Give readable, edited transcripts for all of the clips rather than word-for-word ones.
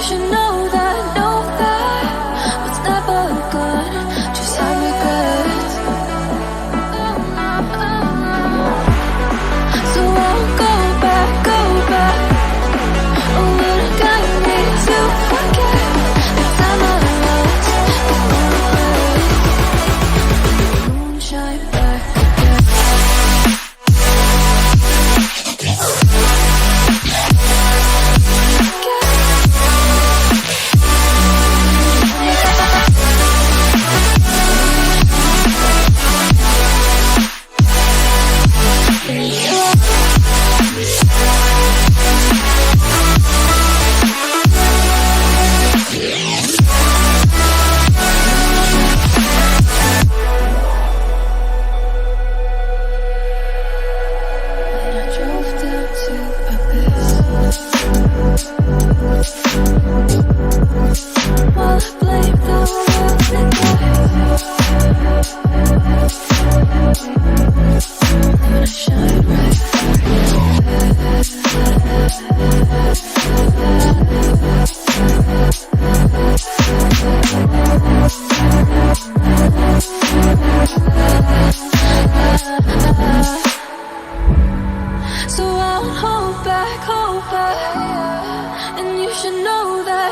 should know that what's never good just have regrets. So I'll go back. Oh, but I got me to forget the time I lost the moonshine back again. So I'll hold back, and you should know that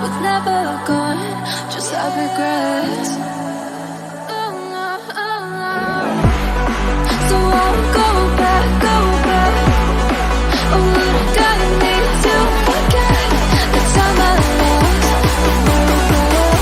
what's never gone just have regrets. So I'll go back. Oh, but I gotta need to forget the time I lost. Let me forget.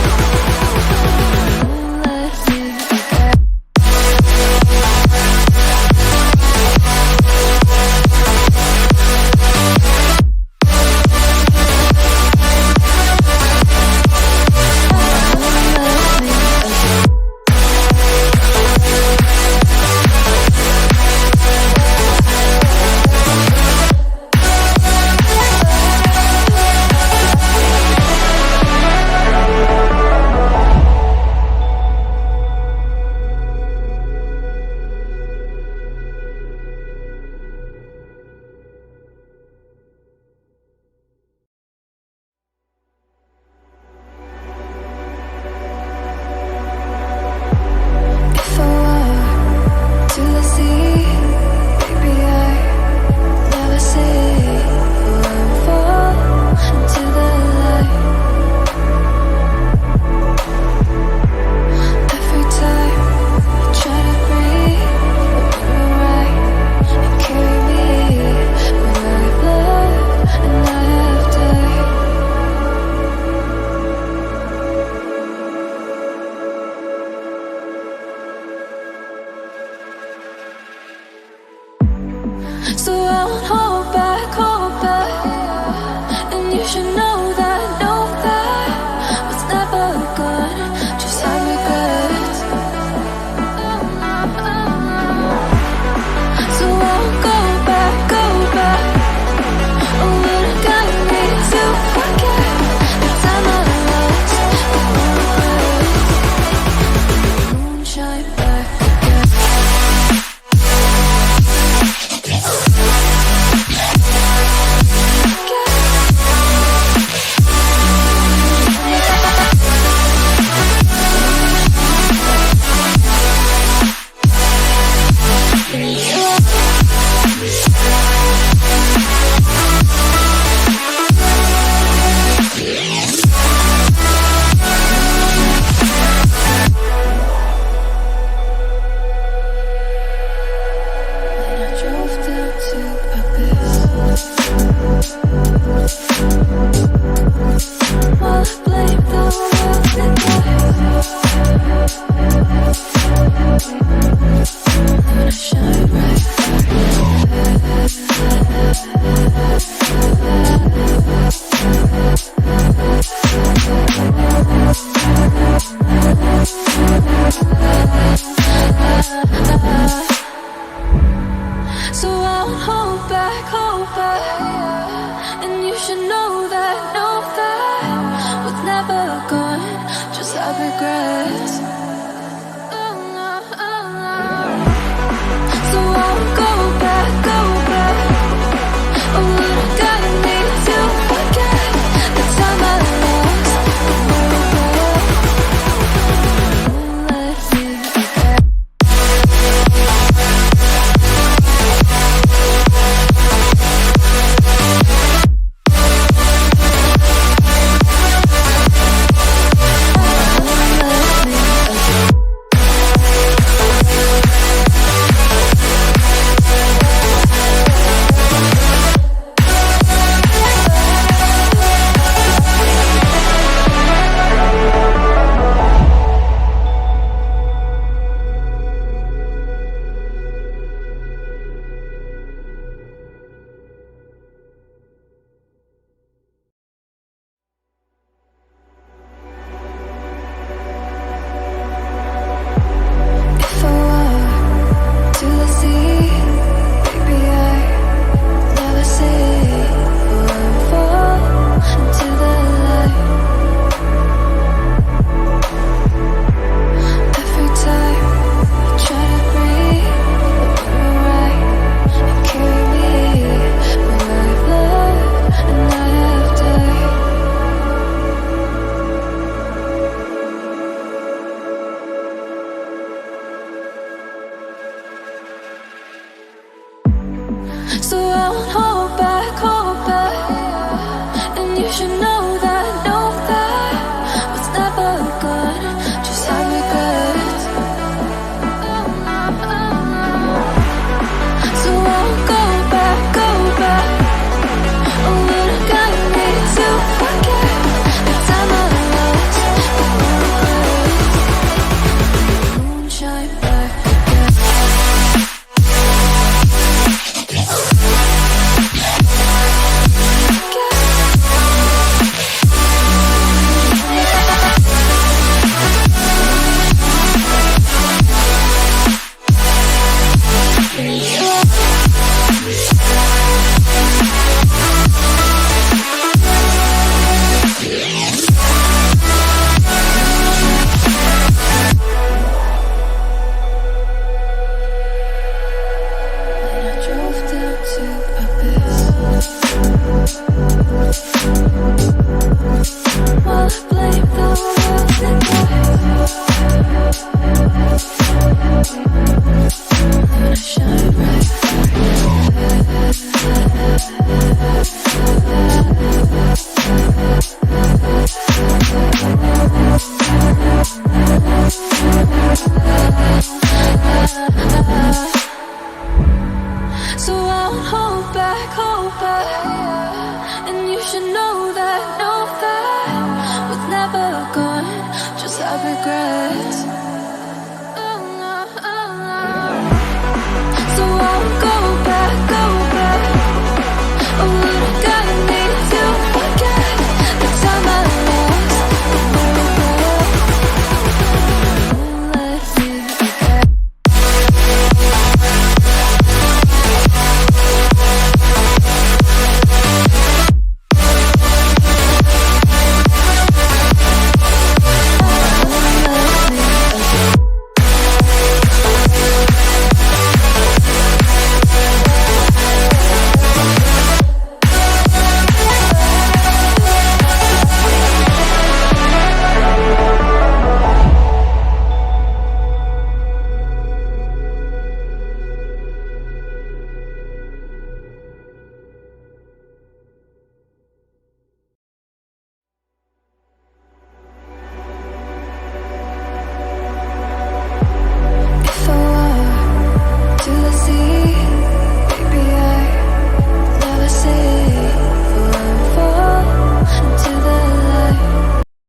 So I'll hold back, and you should know that what's never good just have regrets. So I'll go back. Oh, but I gotta need to forget the time I lost the moonshine back again. So I'll hold back, and you should know that what's never gone just have regrets. So I'll go back. Oh, but I gotta need to forget regret.